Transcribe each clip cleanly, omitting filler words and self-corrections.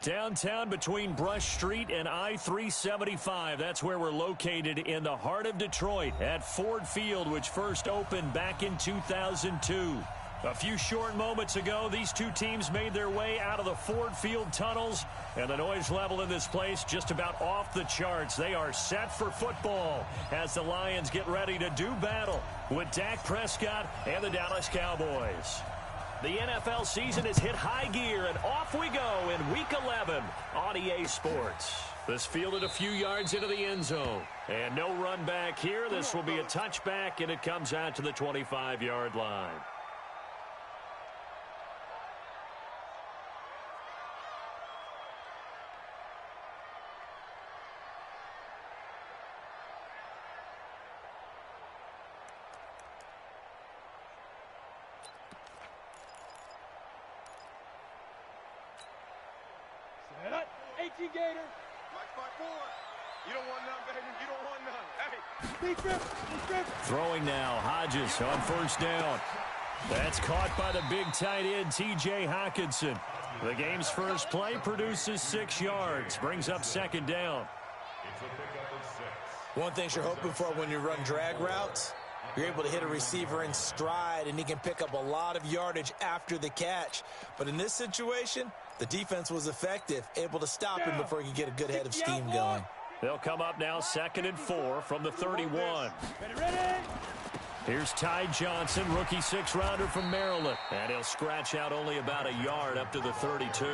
Downtown between Brush Street and I-375. That's where we're located in the heart of Detroit at Ford Field, which first opened back in 2002. A few short moments ago, these two teams made their way out of the Ford Field tunnels, and the noise level in this place just about off the charts. They are set for football as the Lions get ready to do battle with Dak Prescott and the Dallas Cowboys. The NFL season has hit high gear, and off we go in Week 11 on EA Sports. This fielded a few yards into the end zone. And no run back here. This will be a touchback, and it comes out to the 25-yard line. Gator. Watch my boy. You don't want none, baby. You don't want none. Hey. Deep grip. Throwing now. Hodges on first down. That's caught by the big tight end, T.J. Hockenson. The game's first play produces 6 yards. Brings up second down. One thing you're hoping for when you run drag routes, you're able to hit a receiver in stride, and he can pick up a lot of yardage after the catch. But in this situation, the defense was effective, able to stop him before he could get a good head of steam going. They'll come up now 2nd and 4 from the 31. Ready. Here's Ty Johnson, rookie 6th-rounder from Maryland. And he'll scratch out only about a yard up to the 32.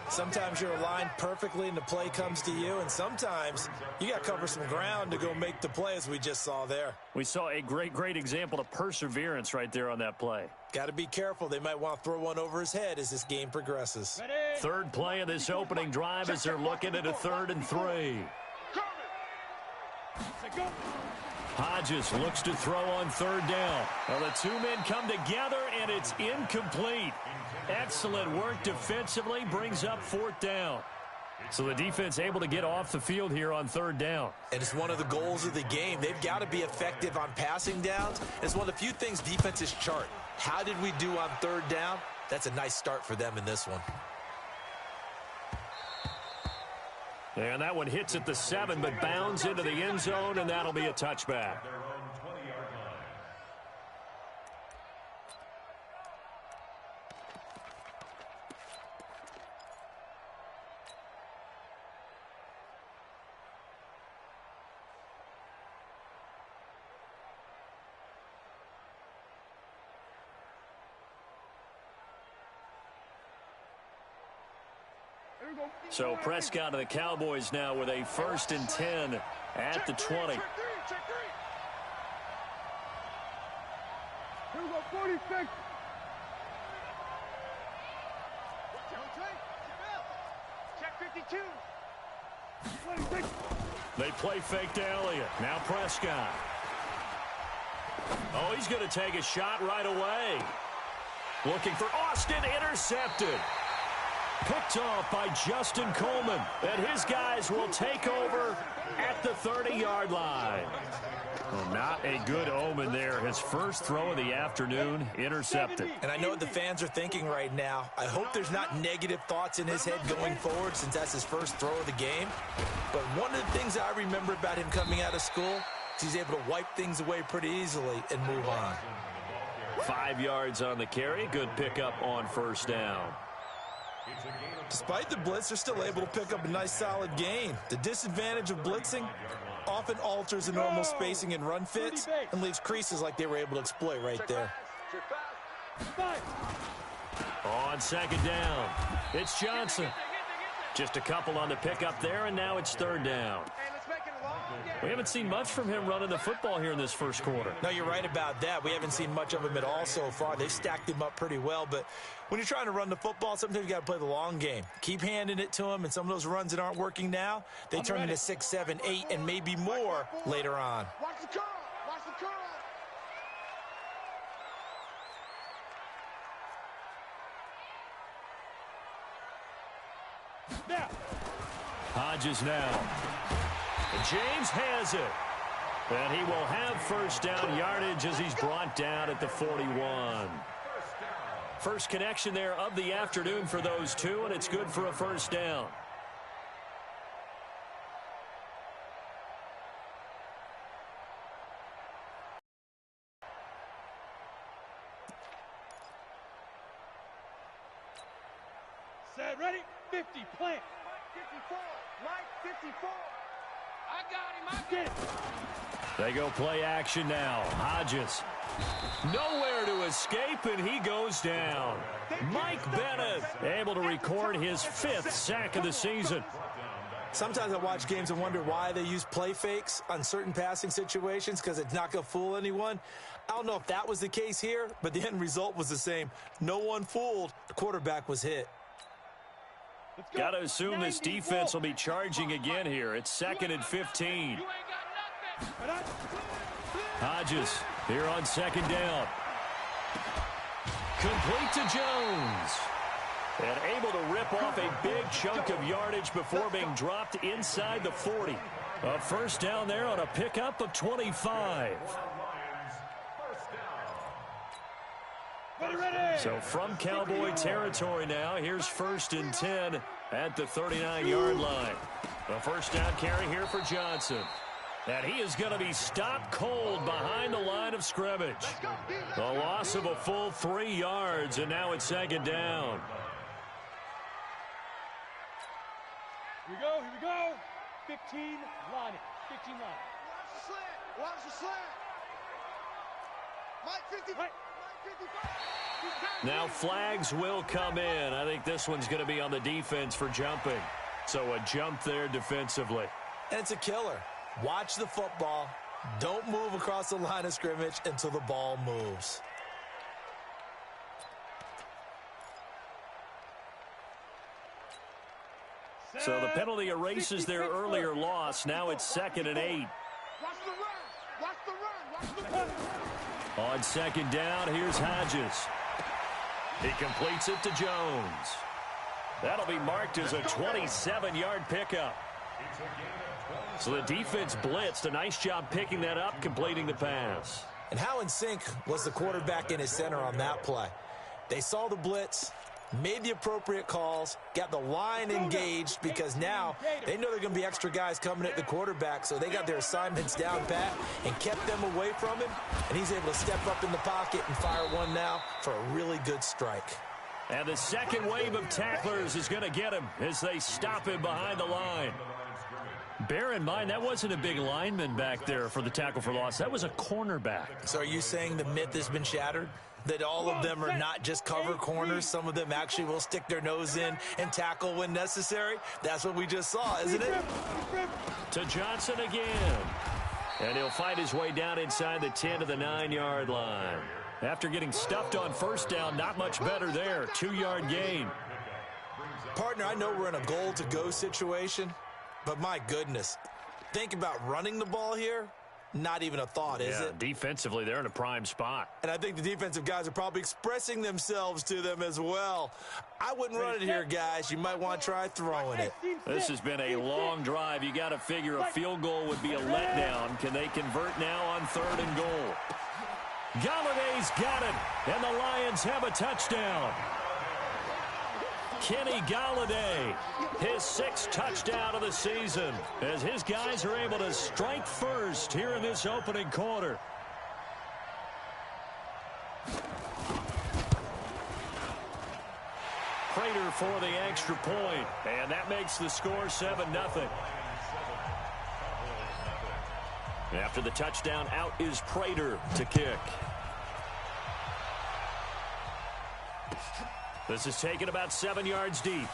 Sometimes you're aligned perfectly and the play comes to you, and sometimes you got to cover some ground to go make the play, as we just saw there. We saw a great example of perseverance right there on that play. Got to be careful. They might want to throw one over his head as this game progresses. Ready. Third play of this opening drive as they're looking at a 3rd and 3. Hodges looks to throw on 3rd down. Well, the two men come together, and it's incomplete. Excellent work defensively, brings up 4th down. So the defense able to get off the field here on 3rd down. And it's one of the goals of the game. They've got to be effective on passing downs. It's one of the few things defenses chart. How did we do on 3rd down? That's a nice start for them in this one. And that one hits at the 7, but bounds into the end zone, and that'll be a touchback. So Prescott of the Cowboys now with a 1st and 10 at the 20. Check three. Here we go, 46. Check 52. 26. They play fake to Elliott. Now Prescott. Oh, he's going to take a shot right away. Looking for Austin, intercepted. Picked off by Justin Coleman. And his guys will take over at the 30-yard line. Well, not a good omen there. His first throw of the afternoon, intercepted. And I know what the fans are thinking right now. I hope there's not negative thoughts in his head going forward, since that's his first throw of the game. But one of the things I remember about him coming out of school is he's able to wipe things away pretty easily and move on. 5 yards on the carry. Good pickup on first down. Despite the blitz, they're still able to pick up a nice solid gain. The disadvantage of blitzing often alters the normal spacing and run fits and leaves creases like they were able to exploit right there. On 2nd down, it's Johnson. Just a couple on the pickup there, and now it's 3rd down. We haven't seen much from him running the football here in this first quarter. No, you're right about that. We haven't seen much of him at all so far. They've stacked him up pretty well, but when you're trying to run the football, sometimes you got to play the long game. Keep handing it to him, and some of those runs that aren't working now, they turn into 6, 7, 8, and maybe more later on. Watch the curl. Watch the curl. Now. Hodges now. And James has it. And he will have first down yardage as he's brought down at the 41. First connection there of the afternoon for those two, and it's good for a first down. Set, ready, 50, plant. 54, Mike, 54. I got him, I get it. They go play action now. Hodges. Nowhere to escape, and he goes down. Mike Bennett able to record his 5th sack of the season. Sometimes I watch games and wonder why they use play fakes on certain passing situations, because it's not going to fool anyone. I don't know if that was the case here, but the end result was the same. No one fooled. The quarterback was hit. Got to assume this defense will be charging again here. It's 2nd and 15. Hodges here on 2nd down. Complete to Jones. And able to rip off a big chunk of yardage before being dropped inside the 40. A first down there on a pickup of 25. So from Cowboy territory now, here's 1st and 10 at the 39-yard line. A first down carry here for Johnson. And he is going to be stopped cold behind the line of scrimmage. A loss of a full 3 yards, and now it's 2nd down. Here we go, here we go. 15, line it. 15 line. Watch the slant. Watch the slant. Mike 50. Mike 55. Now flags will come in. I think this one's going to be on the defense for jumping. So a jump there defensively. And it's a killer. Watch the football. Don't move across the line of scrimmage until the ball moves. So the penalty erases their earlier loss. Now it's 2nd and 8. Watch the run. Watch the run. Watch the run. On 2nd down, here's Hodges. He completes it to Jones. That'll be marked as a 27-yard pickup. So the defense blitzed. A nice job picking that up, completing the pass. And how in sync was the quarterback in his center on that play? They saw the blitz, made the appropriate calls, got the line engaged, because now they know there are going to be extra guys coming at the quarterback, so they got their assignments down pat and kept them away from him, and he's able to step up in the pocket and fire one now for a really good strike. And the second wave of tacklers is going to get him as they stop him behind the line. Bear in mind, that wasn't a big lineman back there for the tackle for loss. That was a cornerback. So are you saying the myth has been shattered? That all of them are not just cover corners? Some of them actually will stick their nose in and tackle when necessary? That's what we just saw, isn't it? To Johnson again. And he'll find his way down inside the 10 to the 9-yard line. After getting stuffed on first down, not much better there. 2-yard gain. Partner, I know we're in a goal-to-go situation, but my goodness, think about running the ball here. Not even a thought, is it? Defensively, they're in a prime spot. And I think the defensive guys are probably expressing themselves to them as well. I wouldn't run it here, guys. You might want to try throwing it. This has been a long drive. You got to figure a field goal would be a letdown. Can they convert now on 3rd and goal? Galladay's got it, and the Lions have a touchdown. Kenny Galladay, his 6th touchdown of the season, as his guys are able to strike first here in this opening quarter. Prater for the extra point, and that makes the score 7-0. After the touchdown, out is Prater to kick. This is taken about 7 yards deep.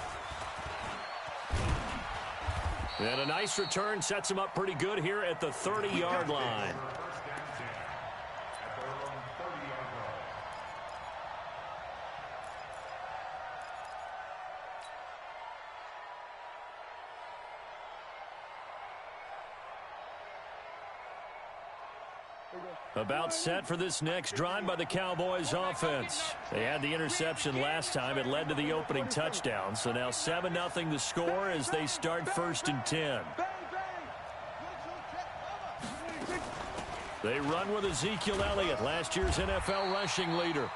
And a nice return sets him up pretty good here at the 30-yard line. About set for this next drive by the Cowboys offense. They had the interception last time. It led to the opening touchdown. So now 7-0 the score as they start 1st and 10. They run with Ezekiel Elliott, last year's NFL rushing leader.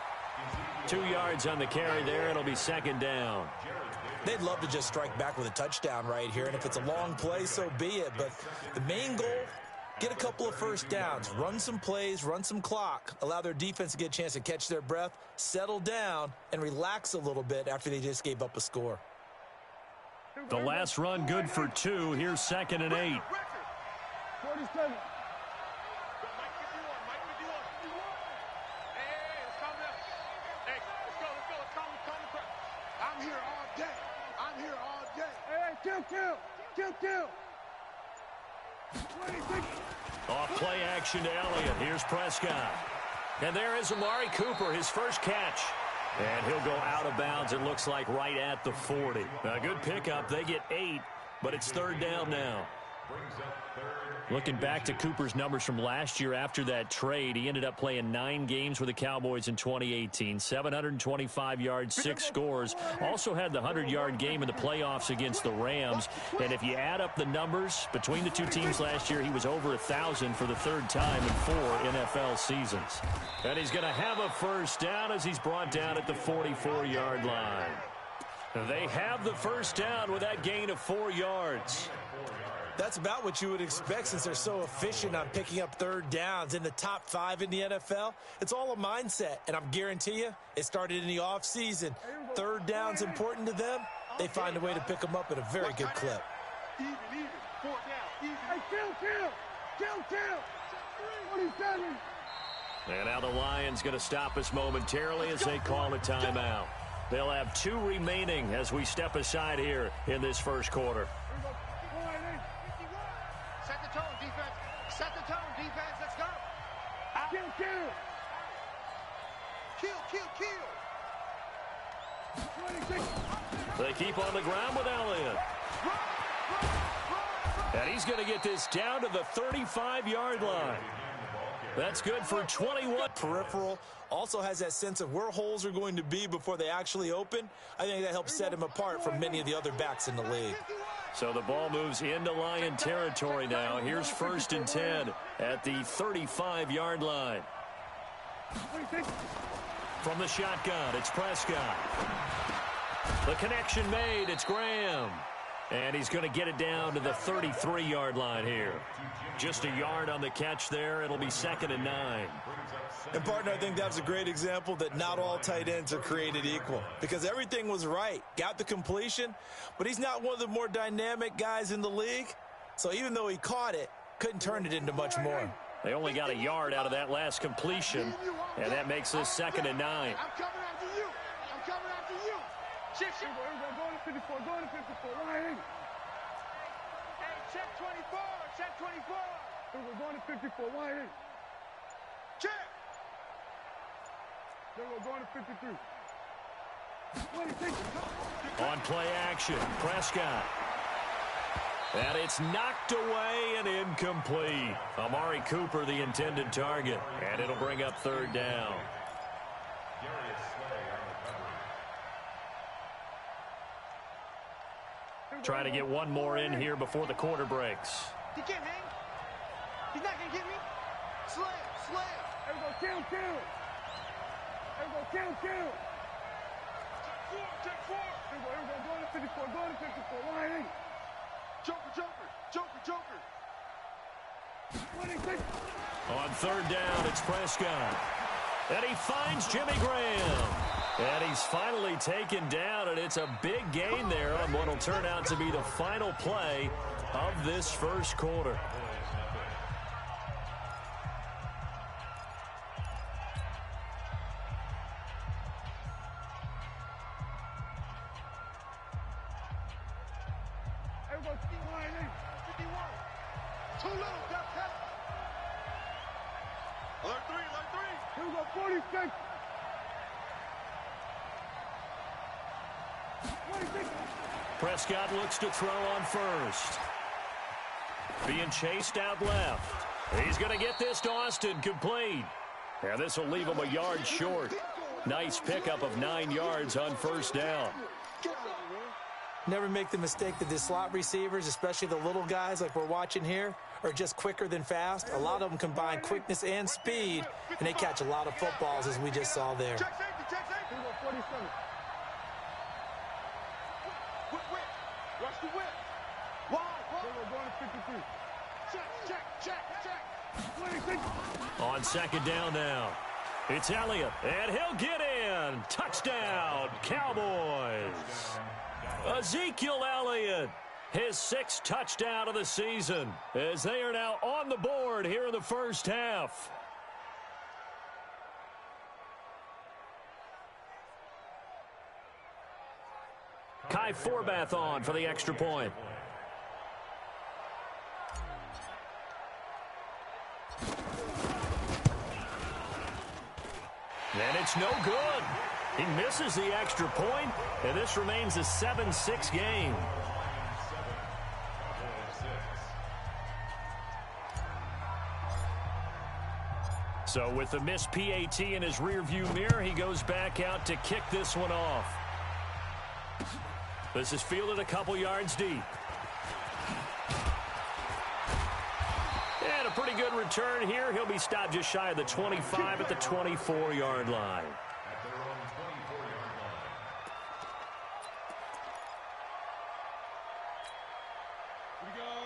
2 yards on the carry there. It'll be second down. They'd love to just strike back with a touchdown right here, and if it's a long play, so be it. But the main goal, get a couple of first downs, run some plays, run some clock, allow their defense to get a chance to catch their breath, settle down, and relax a little bit after they just gave up a score. The last run good for 2. Here's 2nd and 8. 47. Kill. 26. Off play action to Elliott. Here's Prescott. And there is Amari Cooper, his first catch. And he'll go out of bounds, it looks like, right at the 40. A good pickup. They get 8, but it's 3rd down now. Looking back to Cooper's numbers from last year after that trade, he ended up playing 9 games with the Cowboys in 2018. 725 yards, 6 scores. Also had the 100-yard game in the playoffs against the Rams. And if you add up the numbers between the two teams last year, he was over 1,000 for the 3rd time in 4 NFL seasons. And he's going to have a first down as he's brought down at the 44-yard line. They have the first down with that gain of 4 yards. That's about what you would expect since they're so efficient on picking up 3rd downs in the top 5 in the NFL. It's all a mindset, and I'm guarantee you it started in the offseason. 3rd down's important to them. They find a way to pick them up at a very good clip. Even. 4 down. Even. Hey, kill. 27. And now the Lions going to stop us momentarily as they call a timeout. They'll have 2 remaining as we step aside here in this first quarter. Set the tone, defense. Let's go. Kill. 26. They keep on the ground with Elliott. And he's going to get this down to the 35-yard line. That's good for 21. Peripheral also has that sense of where holes are going to be before they actually open. I think that helps set him apart from many of the other backs in the league. So the ball moves into Lion territory now. Here's 1st and 10 at the 35-yard line. From the shotgun, it's Prescott. The connection made, it's Graham. And he's going to get it down to the 33-yard line here. Just a yard on the catch there. It'll be 2nd and 9. And, partner, I think that was a great example that not all tight ends are created equal because everything was right. Got the completion, but he's not one of the more dynamic guys in the league. So even though he caught it, couldn't turn it into much more. They only got a yard out of that last completion, and that makes this 2nd and 9. I'm coming after you. Shift. Go to 54. Line. Hey, check 24. We're going to 54. Line. Check. We're going to 53. 26. On play action, Prescott. And it's knocked away and incomplete. Amari Cooper, the intended target. And it'll bring up 3rd down. Trying to get one more in here before the quarter breaks. He can't hang. He's not going to get me. Slam. There we go. Kill. Check 4. Here we go. Going to 54. Line. Joker. 26. On 3rd down, it's Prescott. And he finds Jimmy Graham. And he's finally taken down, and it's a big gain there on what will turn out to be the final play of this first quarter. Too little, got that. Alert 3. Here we go, 46. 26. Prescott looks to throw on first. Being chased out left. He's going to get this to Austin, complete. And this will leave him a yard short. Nice pickup of 9 yards on 1st down. Never make the mistake that the slot receivers, especially the little guys like we're watching here, are just quicker than fast. A lot of them combine quickness and speed, and they catch a lot of footballs, as we just saw there. Check safety. 47. Whip. Watch the whip. Wide. We're going to 53. Check. On second down now. It's Elliott, and he'll get in. Touchdown, Cowboys. Ezekiel Elliott, his 6th touchdown of the season, as they are now on the board here in the first half. Kai Forbath on for the extra point. And it's no good. He misses the extra point, and this remains a 7-6 game. So with the missed PAT in his rearview mirror, he goes back out to kick this one off. This is fielded a couple yards deep. And a pretty good return here. He'll be stopped just shy of the 25 at the 24-yard line.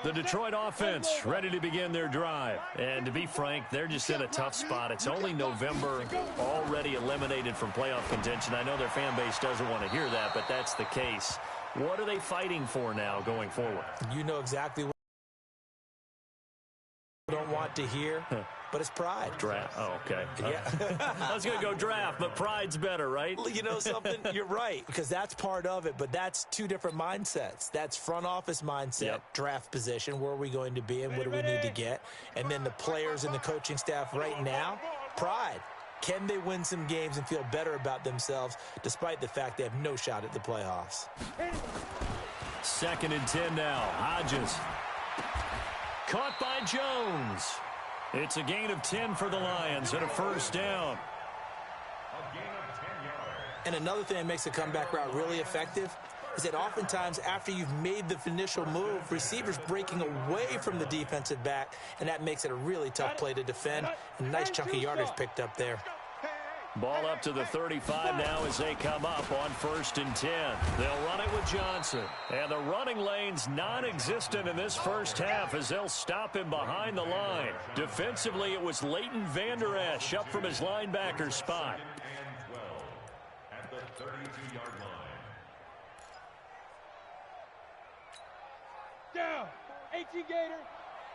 The Detroit offense ready to begin their drive. And to be frank, they're just in a tough spot. It's only November, already eliminated from playoff contention. I know their fan base doesn't want to hear that, but that's the case. What are they fighting for now going forward? You know exactly what I don't want to hear, but it's pride. Draft. Oh, okay. Yeah. I was going to go draft, but pride's better, right? You know something? You're right, because that's part of it, but that's two different mindsets. That's front office mindset, draft position, where are we going to be and what do we need to get? And then the players and the coaching staff right now, pride. Can they win some games and feel better about themselves despite the fact they have no shot at the playoffs? 2nd and 10 now. Hodges. Caught by Jones. It's a gain of 10 for the Lions and a first down. And another thing that makes a comeback route really effective is that oftentimes after you've made the initial move, receivers breaking away from the defensive back, and that makes it a really tough play to defend. A nice chunk of yardage picked up there. Ball up to the 35 now as they come up on 1st and 10. They'll run it with Johnson. And the running lane's non-existent in this first half as they'll stop him behind the line. Defensively, it was Leighton Vander Esch up from his linebacker spot. At the 32-yard line. Down. 18 Gator.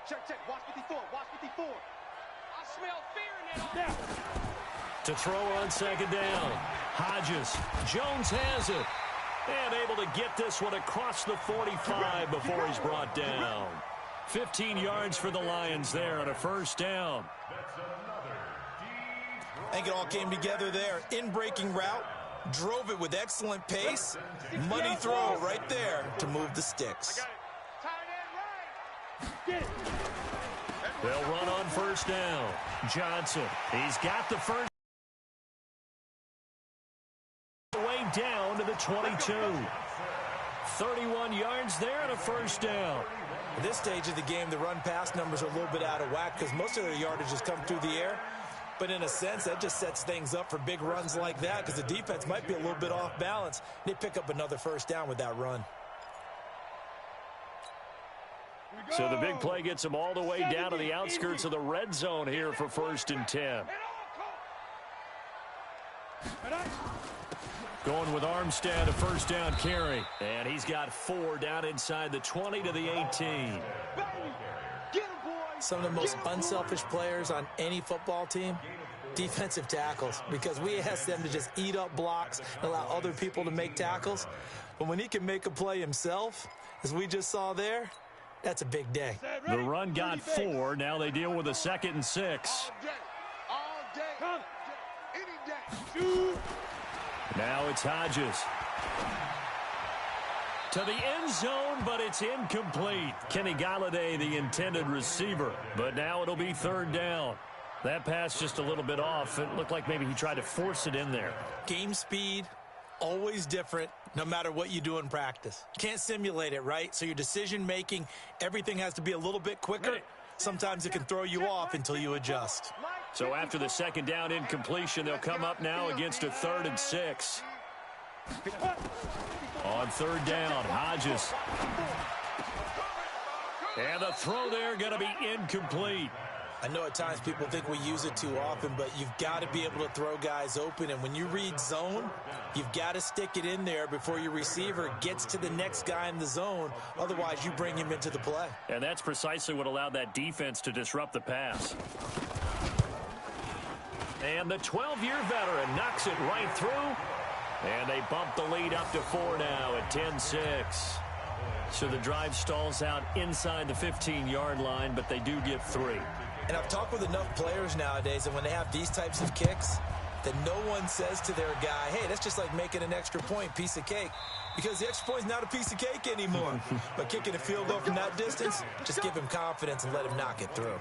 Check. Watch 54. I smell fear in that. Down. To throw on 2nd down. Hodges. Jones has it. And able to get this one across the 45 before he's brought down. 15 yards for the Lions there on a first down. I think it all came together there. In-breaking route. Drove it with excellent pace. Money throw right there to move the sticks. They'll run on 1st down. Johnson. He's got the first. Way down to the 22. 31 yards there and a first down. At this stage of the game, the run-pass numbers are a little bit out of whack because most of their yardage has come through the air. But in a sense, that just sets things up for big runs like that because the defense might be a little bit off balance. They pick up another first down with that run. So the big play gets them all the way down to the outskirts of the red zone here for 1st and 10. Going with Armstead, a first down carry. And he's got 4 down inside the 20 to the 18. Some of the most unselfish players on any football team, defensive tackles, because we ask them to just eat up blocks and allow other people to make tackles. But when he can make a play himself, as we just saw there, that's a big day. The run got 4. Now they deal with a 2nd and 6. Now it's Hodges. To the end zone, but it's incomplete. Kenny Galladay, the intended receiver. But now it'll be 3rd down. That pass just a little bit off. It looked like maybe he tried to force it in there. Game speed, always different, no matter what you do in practice. Can't simulate it, right? So your decision-making, everything has to be a little bit quicker. Sometimes it can throw you off until you adjust. So after the 2nd down incompletion, they'll come up now against a 3rd and 6. On third down, Hodges. And the throw there going to be incomplete. I know at times people think we use it too often, but you've got to be able to throw guys open. And when you read zone, you've got to stick it in there before your receiver gets to the next guy in the zone. Otherwise, you bring him into the play. And that's precisely what allowed that defense to disrupt the pass. And the 12-year veteran knocks it right through. And they bump the lead up to 4 now at 10-6. So the drive stalls out inside the 15-yard line, but they do get 3. And I've talked with enough players nowadays, and when they have these types of kicks, that no one says to their guy, hey, that's just like making an extra point, piece of cake. Because the extra point is not a piece of cake anymore. But kicking a field goal from that distance, just give him confidence and let him knock it through.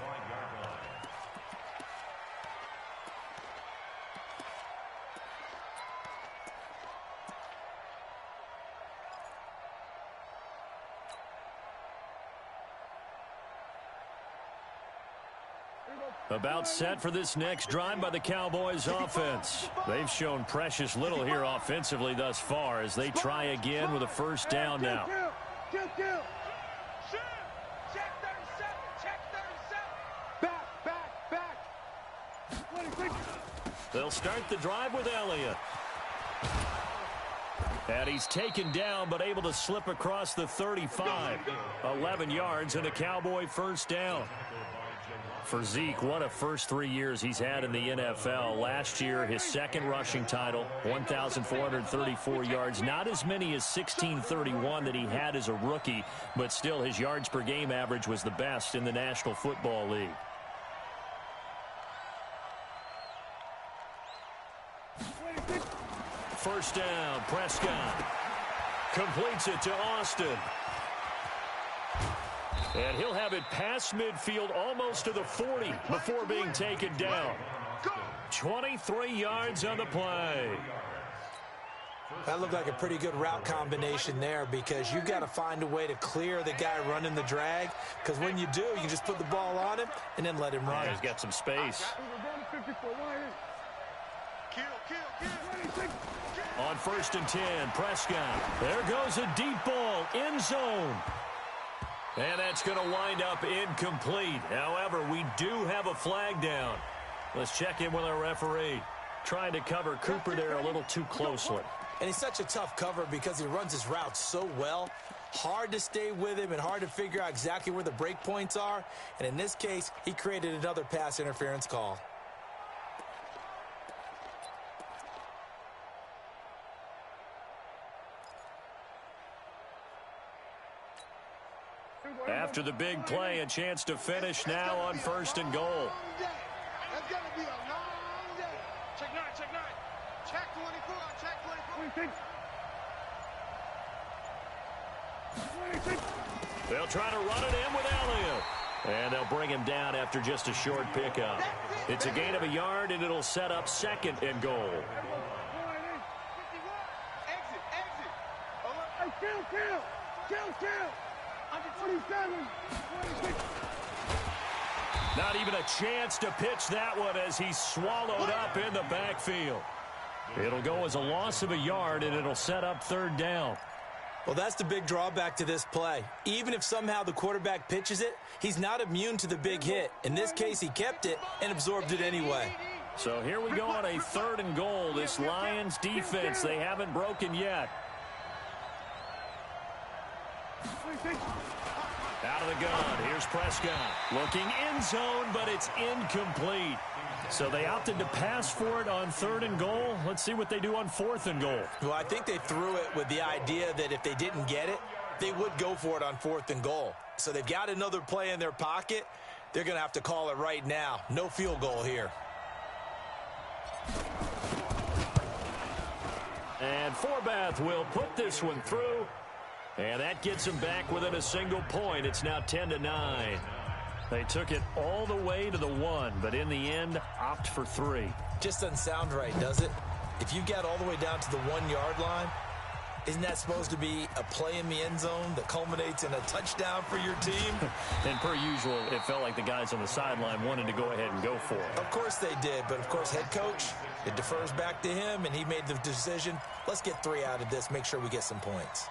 About set for this next drive by the Cowboys offense. They've shown precious little here offensively thus far as they try again with a first down now. Check 37. Back. 26. They'll start the drive with Elliott. And he's taken down but able to slip across the 35. 11 yards and a Cowboy first down. For Zeke, what a first 3 years he's had in the NFL. Last year, his second rushing title, 1,434 yards. Not as many as 1,631 that he had as a rookie, but still his yards per game average was the best in the National Football League. First down, Prescott. Completes it to Austin. And he'll have it past midfield almost to the 40 before being taken down. 23 yards on the play. That looked like a pretty good route combination there because you've got to find a way to clear the guy running the drag. Because when you do, you just put the ball on him and then let him run. He's got some space. On 1st and 10, Prescott. There goes a deep ball, end zone. And that's going to wind up incomplete. However, we do have a flag down. Let's check in with our referee. Trying to cover Cooper there a little too closely. And he's such a tough cover because he runs his route so well. Hard to stay with him and hard to figure out exactly where the break points are. And in this case, he created another pass interference call. After the big play, a chance to finish now on 1st and goal. That's going to be a long day. Check 9. Check 24. Check 24. They'll try to run it in with Elliott. And they'll bring him down after just a short pickup. It's a gain of a yard, and it'll set up 2nd and goal. Kill. Under 27. 26. Not even a chance to pitch that one as he's swallowed up in the backfield. It'll go as a loss of a yard, and it'll set up 3rd down. Well, that's the big drawback to this play. Even if somehow the quarterback pitches it, he's not immune to the big hit. In this case, he kept it and absorbed it anyway. So here we go on a 3rd and goal. This Lions defense, they haven't broken yet. Out of the gun, here's Prescott. Looking end zone, but it's incomplete. So they opted to pass for it on 3rd and goal. Let's see what they do on 4th and goal. Well, I think they threw it with the idea that if they didn't get it, they would go for it on 4th and goal. So they've got another play in their pocket. They're going to have to call it right now. No field goal here. And Forbath will put this one through. And that gets them back within a single point. It's now 10-9. They took it all the way to the 1, but in the end, opt for 3. Just doesn't sound right, does it? If you get all the way down to the 1-yard line, isn't that supposed to be a play in the end zone that culminates in a touchdown for your team? And per usual, it felt like the guys on the sideline wanted to go ahead and go for it. Of course they did, but of course head coach, It defers back to him, and he made the decision, let's get 3 out of this, make sure we get some points.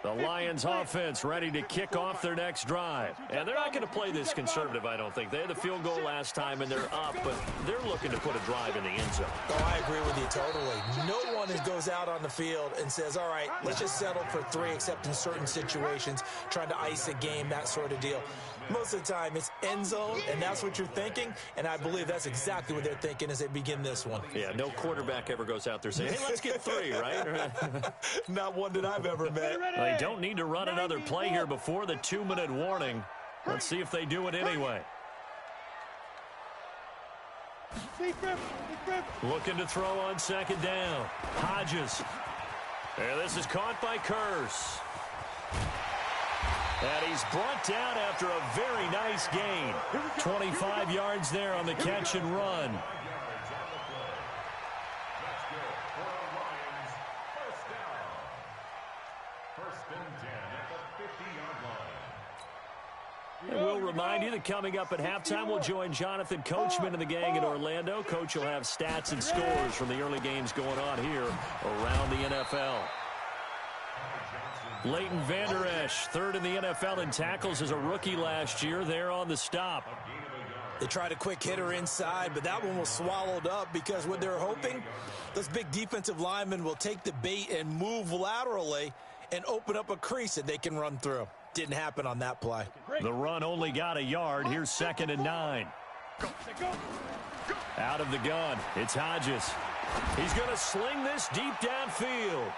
The Lions offense ready to kick off their next drive. And they're not going to play this conservative, I don't think. They had the field goal last time, and they're up, but they're looking to put a drive in the end zone. Oh, I agree with you totally. No one goes out on the field and says, all right, let's just settle for 3, except in certain situations, trying to ice a game, that sort of deal. Most of the time, it's end zone, and that's what you're thinking, and I believe that's exactly what they're thinking as they begin this one. Yeah, no quarterback ever goes out there saying, hey, let's get 3, right? Not one that I've ever met. They don't need to run another play here before the 2-minute warning. Let's see if they do it anyway. Looking to throw on second down. Hodges. And this is caught by Curse. And he's brought down after a very nice gain. 25 yards there on the catch and run. And we'll remind you that coming up at halftime, we'll join Jonathan Coachman and the gang in Orlando. Coach will have stats and scores from the early games going on here around the NFL. Leighton Vander Esch, third in the NFL in tackles as a rookie last year. There on the stop. They tried a quick hitter inside, but that one was swallowed up because what they're hoping, those big defensive linemen will take the bait and move laterally and open up a crease that they can run through. Didn't happen on that play. The run only got a yard. Here's 2nd and 9. Out of the gun, it's Hodges. He's going to sling this deep downfield.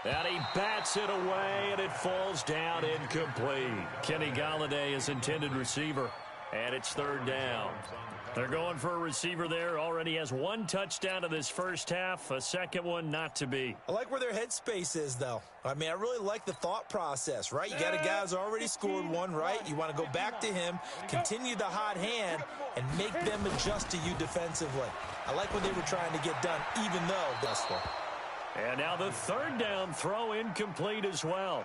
And he bats it away, and it falls down incomplete. Kenny Golladay is intended receiver, and it's 3rd down. They're going for a receiver there. Already has 1 touchdown in this first half, a second one not to be. I like where their headspace is, though. I mean, I really like the thought process, right? You got a guy who's already scored 1, right? You want to go back to him, continue the hot hand, and make them adjust to you defensively. I like what they were trying to get done, even though, Dustin. And now the 3rd down throw incomplete as well.